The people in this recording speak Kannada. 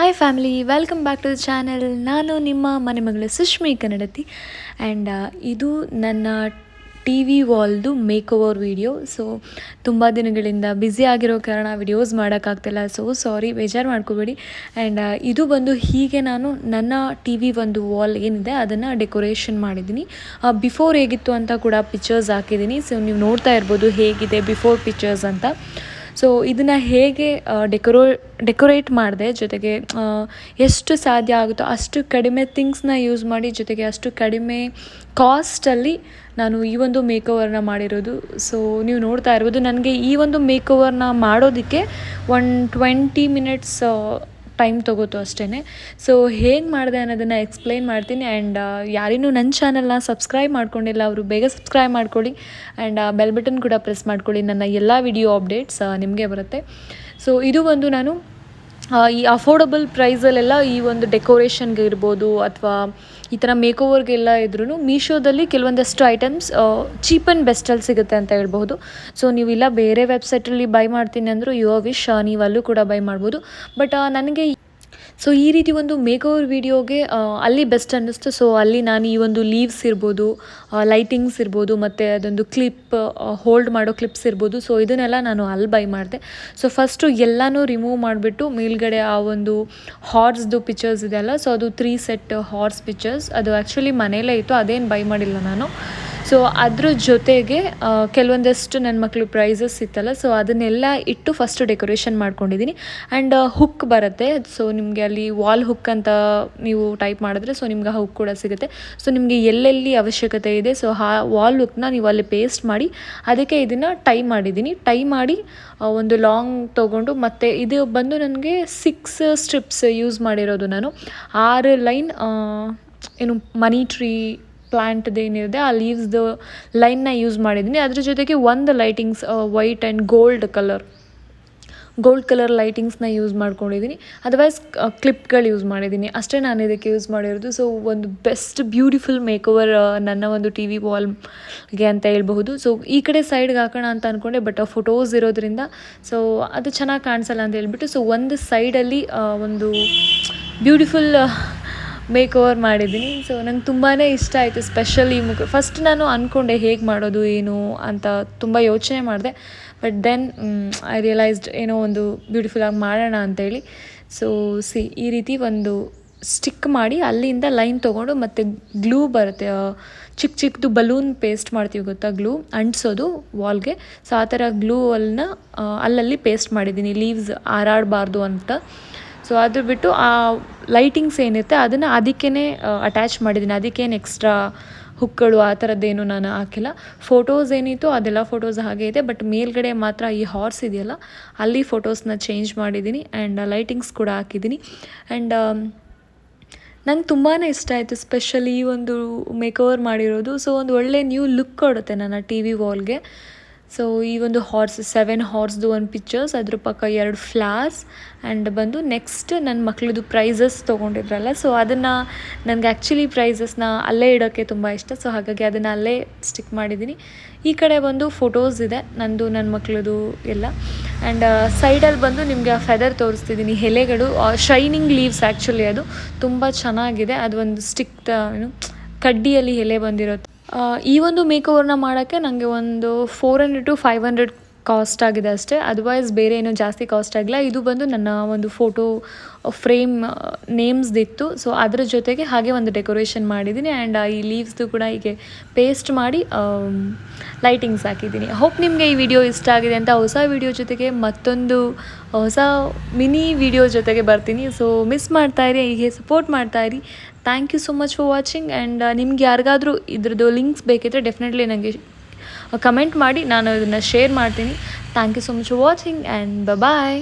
Hi family, welcome back to the channel. ನಾನು ನಿಮ್ಮ ಮನೆ ಮಗಳು ಸುಷ್ಮಿ ಕನ್ನಡತಿ. ಆ್ಯಂಡ್ ಇದು ನನ್ನ ಟಿ ವಿ ವಾಲ್ದು ಮೇಕ್ ಓವರ್ ವಿಡಿಯೋ. ಸೊ ತುಂಬ ದಿನಗಳಿಂದ ಬ್ಯುಸಿ ಆಗಿರೋ ಕಾರಣ ವಿಡಿಯೋಸ್ ಮಾಡೋಕ್ಕಾಗ್ತಿಲ್ಲ. ಸೊ ಸಾರಿ, ಬೇಜಾರು ಮಾಡ್ಕೋಬೇಡಿ. ಆ್ಯಂಡ್ ಇದು ಬಂದು ಹೀಗೆ ನಾನು ನನ್ನ ಟಿ ವಿ ಒಂದು ವಾಲ್ ಏನಿದೆ ಅದನ್ನು ಡೆಕೋರೇಷನ್ ಮಾಡಿದ್ದೀನಿ. ಬಿಫೋರ್ ಹೇಗಿತ್ತು ಅಂತ ಕೂಡ ಪಿಕ್ಚರ್ಸ್ ಹಾಕಿದ್ದೀನಿ. ಸೊ ನೀವು ನೋಡ್ತಾ ಇರ್ಬೋದು ಹೇಗಿದೆ ಬಿಫೋರ್ ಪಿಕ್ಚರ್ಸ್ ಅಂತ. ಸೊ ಇದನ್ನು ಹೇಗೆ ಡೆಕೋರೇಟ್ ಮಾಡಿದೆ, ಜೊತೆಗೆ ಎಷ್ಟು ಸಾಧ್ಯ ಆಗುತ್ತೋ ಅಷ್ಟು ಕಡಿಮೆ ಥಿಂಗ್ಸ್ನ ಯೂಸ್ ಮಾಡಿ, ಜೊತೆಗೆ ಅಷ್ಟು ಕಡಿಮೆ ಕಾಸ್ಟಲ್ಲಿ ನಾನು ಈ ಒಂದು ಮೇಕ್ ಓವರ್ನ ಮಾಡಿರೋದು. ಸೊ ನೀವು ನೋಡ್ತಾ ಇರ್ಬೋದು, ನನಗೆ ಈ ಒಂದು ಮೇಕ್ ಓವರ್ನ ಮಾಡೋದಕ್ಕೆ 20 ಮಿನಿಟ್ಸ್ ಟೈಮ್ ತೊಗೋತು ಅಷ್ಟೇ. ಸೊ ಹೇಗೆ ಮಾಡಿದೆ ಅನ್ನೋದನ್ನು ಎಕ್ಸ್ಪ್ಲೈನ್ ಮಾಡ್ತೀನಿ. ಆ್ಯಂಡ್ ಯಾರಿನ್ನೂ ನನ್ನ ಚಾನಲ್ನ ಸಬ್ಸ್ಕ್ರೈಬ್ ಮಾಡ್ಕೊಂಡಿಲ್ಲ ಅವರು ಬೇಗ ಸಬ್ಸ್ಕ್ರೈಬ್ ಮಾಡ್ಕೊಳ್ಳಿ. ಆ್ಯಂಡ್ ಬೆಲ್ ಬಟನ್ ಕೂಡ ಪ್ರೆಸ್ ಮಾಡ್ಕೊಳ್ಳಿ, ನನ್ನ ಎಲ್ಲ ವಿಡಿಯೋ ಅಪ್ಡೇಟ್ಸ್ ನಿಮಗೆ ಬರುತ್ತೆ. ಸೊ ಇದು ಒಂದು ನಾನು ಈ ಅಫೋರ್ಡಬಲ್ ಪ್ರೈಸಲ್ಲೆಲ್ಲ ಈ ಒಂದು ಡೆಕೋರೇಷನ್ಗೆ ಇರ್ಬೋದು ಅಥವಾ ಈ ಥರ ಮೇಕ್ ಓವರ್ಗೆಲ್ಲ ಇದ್ರೂ ಮೀಶೋದಲ್ಲಿ ಕೆಲವೊಂದಷ್ಟು ಐಟಮ್ಸ್ ಚೀಪ್ ಆ್ಯಂಡ್ ಬೆಸ್ಟಲ್ಲಿ ಸಿಗುತ್ತೆ ಅಂತ ಹೇಳ್ಬೋದು. ಸೊ ನೀವಿಲ್ಲ ಬೇರೆ ವೆಬ್ಸೈಟಲ್ಲಿ ಬೈ ಮಾಡ್ತೀನಿ ಅಂದರೂ ಯುವರ್ ವಿಶ್, ನೀವು ಅಲ್ಲೂ ಕೂಡ ಬೈ ಮಾಡ್ಬೋದು. ಬಟ್ ನನಗೆ ಸೊ ಈ ರೀತಿ ಒಂದು ಮೇಕ್ ಓವರ್ ವಿಡಿಯೋಗೆ ಅಲ್ಲಿ ಬೆಸ್ಟ್ ಅನ್ನಿಸ್ತು. ಸೊ ಅಲ್ಲಿ ನಾನು ಈ ಒಂದು ಲೀವ್ಸ್ ಇರ್ಬೋದು, ಲೈಟಿಂಗ್ಸ್ ಇರ್ಬೋದು, ಮತ್ತು ಅದೊಂದು ಕ್ಲಿಪ್ ಹೋಲ್ಡ್ ಮಾಡೋ ಕ್ಲಿಪ್ಸ್ ಇರ್ಬೋದು. ಸೊ ಇದನ್ನೆಲ್ಲ ನಾನು ಅಲ್ಲಿ ಬೈ ಮಾಡಿದೆ. ಸೊ ಫಸ್ಟು ಎಲ್ಲನೂ ರಿಮೂವ್ ಮಾಡಿಬಿಟ್ಟು ಮೇಲ್ಗಡೆ ಆ ಒಂದು ಹಾರ್ಸ್ದು ಪಿಕ್ಚರ್ಸ್ ಇದೆಯಲ್ಲ, ಸೊ ಅದು 3 ಸೆಟ್ ಹಾರ್ಸ್ ಪಿಕ್ಚರ್ಸ್, ಅದು ಆ್ಯಕ್ಚುಲಿ ಮನೆಯಲ್ಲೇ ಇತ್ತು, ಅದೇನು ಬೈ ಮಾಡಿಲ್ಲ ನಾನು. ಸೊ ಅದ್ರ ಜೊತೆಗೆ ಕೆಲವೊಂದಷ್ಟು ನನ್ನ ಮಕ್ಕಳು ಪ್ರೈಸಸ್ ಇತ್ತಲ್ಲ, ಸೊ ಅದನ್ನೆಲ್ಲ ಇಟ್ಟು ಫಸ್ಟು ಡೆಕೋರೇಷನ್ ಮಾಡ್ಕೊಂಡಿದ್ದೀನಿ. ಆ್ಯಂಡ್ ಹುಕ್ ಬರುತ್ತೆ. ಸೊ ನಿಮಗೆ ಅಲ್ಲಿ ವಾಲ್ ಹುಕ್ ಅಂತ ನೀವು ಟೈಪ್ ಮಾಡಿದ್ರೆ ಸೊ ನಿಮ್ಗೆ ಹುಕ್ ಕೂಡ ಸಿಗುತ್ತೆ. ಸೊ ನಿಮಗೆ ಎಲ್ಲೆಲ್ಲಿ ಅವಶ್ಯಕತೆ ಇದೆ ಸೊ ಆ ವಾಲ್ ಹುಕ್ನ ನೀವು ಅಲ್ಲಿ ಪೇಸ್ಟ್ ಮಾಡಿ ಅದಕ್ಕೆ ಇದನ್ನು ಟೈ ಮಾಡಿದ್ದೀನಿ. ಟೈ ಮಾಡಿ ಒಂದು ಲಾಂಗ್ ತೊಗೊಂಡು, ಮತ್ತು ಇದು ಬಂದು ನನಗೆ 6 ಸ್ಟ್ರಿಪ್ಸ್ ಯೂಸ್ ಮಾಡಿರೋದು ನಾನು. 6 ಲೈನ್ ಏನು ಮನಿ ಟ್ರೀ ಪ್ಲ್ಯಾಂಟ್ದು ಏನಿದೆ ಆ ಲೀವ್ಸ್ದು ಲೈನ್ನ ಯೂಸ್ ಮಾಡಿದ್ದೀನಿ. ಅದ್ರ ಜೊತೆಗೆ ಒಂದು lightings white and gold colour ಲೈಟಿಂಗ್ಸ್ನ ಯೂಸ್ ಮಾಡ್ಕೊಂಡಿದ್ದೀನಿ. ಅದರ್ವೈಸ್ ಕ್ಲಿಪ್ಗಳು ಯೂಸ್ ಮಾಡಿದ್ದೀನಿ ಅಷ್ಟೇ ನಾನು ಇದಕ್ಕೆ ಯೂಸ್ ಮಾಡಿರೋದು. ಸೊ ಒಂದು ಬೆಸ್ಟ್ ಬ್ಯೂಟಿಫುಲ್ ಮೇಕ್ ಓವರ್ ನನ್ನ ಒಂದು ಟಿ ವಿ ವಾಲ್ಗೆ ಅಂತ ಹೇಳ್ಬಹುದು. ಸೊ ಈ ಕಡೆ ಸೈಡ್ಗೆ ಹಾಕೋಣ ಅಂತ ಅಂದ್ಕೊಂಡೆ, ಬಟ್ ಫೋಟೋಸ್ ಇರೋದ್ರಿಂದ ಸೊ ಅದು ಚೆನ್ನಾಗಿ ಕಾಣಿಸಲ್ಲ ಅಂತ ಹೇಳ್ಬಿಟ್ಟು ಸೊ ಒಂದು ಸೈಡಲ್ಲಿ ಒಂದು ಬ್ಯೂಟಿಫುಲ್ ಮೇಕ್ ಓವರ್ ಮಾಡಿದ್ದೀನಿ. ಸೊ ನಂಗೆ ತುಂಬಾ ಇಷ್ಟ ಆಯಿತು. ಸ್ಪೆಷಲಿ ಫಸ್ಟ್ ನಾನು ಅಂದ್ಕೊಂಡೆ ಹೇಗೆ ಮಾಡೋದು ಏನು ಅಂತ ತುಂಬ ಯೋಚನೆ ಮಾಡಿದೆ. ಬಟ್ ದೆನ್ ಐ ರಿಯಲೈಸ್ಡ್ ಏನೋ ಒಂದು ಬ್ಯೂಟಿಫುಲ್ಲಾಗಿ ಮಾಡೋಣ ಅಂತೇಳಿ. ಸೊ ಈ ರೀತಿ ಒಂದು ಸ್ಟಿಕ್ ಮಾಡಿ ಅಲ್ಲಿಂದ ಲೈನ್ ತೊಗೊಂಡು, ಮತ್ತು ಗ್ಲೂ ಬರುತ್ತೆ, ಚಿಕ್ಕದು ಬಲೂನ್ ಪೇಸ್ಟ್ ಮಾಡ್ತೀವಿ ಗೊತ್ತಾ, ಗ್ಲೂ ಅಂಟಿಸೋದು ವಾಲ್ಗೆ. ಸೊ ಆ ಥರ ಗ್ಲೂವನ್ನ ಅಲ್ಲಲ್ಲಿ ಪೇಸ್ಟ್ ಮಾಡಿದ್ದೀನಿ, ಲೀವ್ಸ್ ಹಾರಾಡಬಾರ್ದು ಅಂತ. ಸೊ ಅದು ಬಿಟ್ಟು ಆ ಲೈಟಿಂಗ್ಸ್ ಏನಿರುತ್ತೆ ಅದನ್ನು ಅದಕ್ಕೇ ಅಟ್ಯಾಚ್ ಮಾಡಿದ್ದೀನಿ. ಅದಕ್ಕೇನು ಎಕ್ಸ್ಟ್ರಾ ಹುಕ್ಗಳು ಆ ಥರದ್ದೇನು ನಾನು ಹಾಕಿಲ್ಲ. ಫೋಟೋಸ್ ಏನಿತ್ತು ಅದೆಲ್ಲ ಫೋಟೋಸ್ ಹಾಗೆ ಇದೆ, ಬಟ್ ಮೇಲ್ಗಡೆ ಮಾತ್ರ ಈ ಹಾರ್ಸ್ ಇದೆಯಲ್ಲ ಅಲ್ಲಿ ಫೋಟೋಸ್ನ ಚೇಂಜ್ ಮಾಡಿದ್ದೀನಿ. ಆ್ಯಂಡ್ ಲೈಟಿಂಗ್ಸ್ ಕೂಡ ಹಾಕಿದ್ದೀನಿ. ಆ್ಯಂಡ್ ನಂಗೆ ತುಂಬಾ ಇಷ್ಟ ಆಯಿತು ಸ್ಪೆಷಲಿ ಈ ಒಂದು ಮೇಕ್ ಓವರ್ ಮಾಡಿರೋದು. ಸೊ ಒಂದು ಒಳ್ಳೆ ನ್ಯೂ ಲುಕ್ ಕೊಡುತ್ತೆ ನನ್ನ ಟಿ ವಿ ವಾಲ್ಗೆ. ಸೊ ಈ ಒಂದು 7 ಹಾರ್ಸ್ದು ಒಂದು ಪಿಕ್ಚರ್ಸ್, ಅದ್ರ ಪಕ್ಕ 2 ಫ್ಲವರ್ಸ್, ಆ್ಯಂಡ್ ಬಂದು ನೆಕ್ಸ್ಟ್ ನನ್ನ ಮಕ್ಕಳದು ಪ್ರೈಸಸ್ ತೊಗೊಂಡಿದ್ರಲ್ಲ, ಸೊ ಅದನ್ನು ನನಗೆ ಆ್ಯಕ್ಚುಲಿ ಪ್ರೈಸಸ್ನ ಅಲ್ಲೇ ಇಡೋಕ್ಕೆ ತುಂಬ ಇಷ್ಟ. ಸೊ ಹಾಗಾಗಿ ಅದನ್ನು ಅಲ್ಲೇ ಸ್ಟಿಕ್ ಮಾಡಿದ್ದೀನಿ. ಈ ಕಡೆ ಬಂದು ಫೋಟೋಸ್ ಇದೆ ನಂದು, ನನ್ನ ಮಕ್ಕಳದು ಎಲ್ಲ. ಆ್ಯಂಡ್ ಸೈಡಲ್ಲಿ ಬಂದು ನಿಮಗೆ ಆ ಫೆದರ್ ತೋರಿಸ್ತಿದ್ದೀನಿ, ಎಲೆಗಳು ಶೈನಿಂಗ್ ಲೀವ್ಸ್. ಆ್ಯಕ್ಚುಲಿ ಅದು ತುಂಬ ಚೆನ್ನಾಗಿದೆ. ಅದು ಒಂದು ಸ್ಟಿಕ್ ಏನು ಕಡ್ಡಿಯಲ್ಲಿ ಎಲೆ ಬಂದಿರುತ್ತೆ. ಈ ಒಂದು ಮೇಕ್ ಓವರ್ನ ಮಾಡೋಕ್ಕೆ ನನಗೆ ಒಂದು 400 to 500 ಕಾಸ್ಟ್ ಆಗಿದೆ ಅಷ್ಟೇ. ಅದರ್ವೈಸ್ ಬೇರೆ ಏನೂ ಜಾಸ್ತಿ ಕಾಸ್ಟ್ ಆಗಿಲ್ಲ. ಇದು ಬಂದು ನನ್ನ ಒಂದು ಫೋಟೋ ಫ್ರೇಮ್ ನೇಮ್ಸ್ದಿತ್ತು. ಸೊ ಅದ್ರ ಜೊತೆಗೆ ಹಾಗೆ ಒಂದು ಡೆಕೋರೇಷನ್ ಮಾಡಿದ್ದೀನಿ. ಆ್ಯಂಡ್ ಈ ಲೀವ್ಸ್ದು ಕೂಡ ಹೀಗೆ ಪೇಸ್ಟ್ ಮಾಡಿ ಲೈಟಿಂಗ್ಸ್ ಹಾಕಿದ್ದೀನಿ. ಹೋಪ್ ನಿಮಗೆ ಈ ವಿಡಿಯೋ ಇಷ್ಟ ಆಗಿದೆ ಅಂತ. ಹೊಸ ವಿಡಿಯೋ ಜೊತೆಗೆ ಮತ್ತೊಂದು ಹೊಸ ಮಿನಿ ವಿಡಿಯೋ ಜೊತೆಗೆ ಬರ್ತೀನಿ. ಸೊ ಮಿಸ್ ಮಾಡ್ತಾಯಿರಿ, ಹೀಗೆ ಸಪೋರ್ಟ್ ಮಾಡ್ತಾಯಿರಿ. Thank you so much for watching. And ನಿಮ್ಗೆ ಯಾರಿಗಾದರೂ ಇದ್ರದ್ದು ಲಿಂಕ್ಸ್ ಬೇಕಿದ್ದರೆ ಡೆಫಿನೆಟ್ಲಿ ನನಗೆ ಕಮೆಂಟ್ ಮಾಡಿ, ನಾನು ಇದನ್ನು ಶೇರ್ ಮಾಡ್ತೀನಿ. Thank you so much for watching and bye.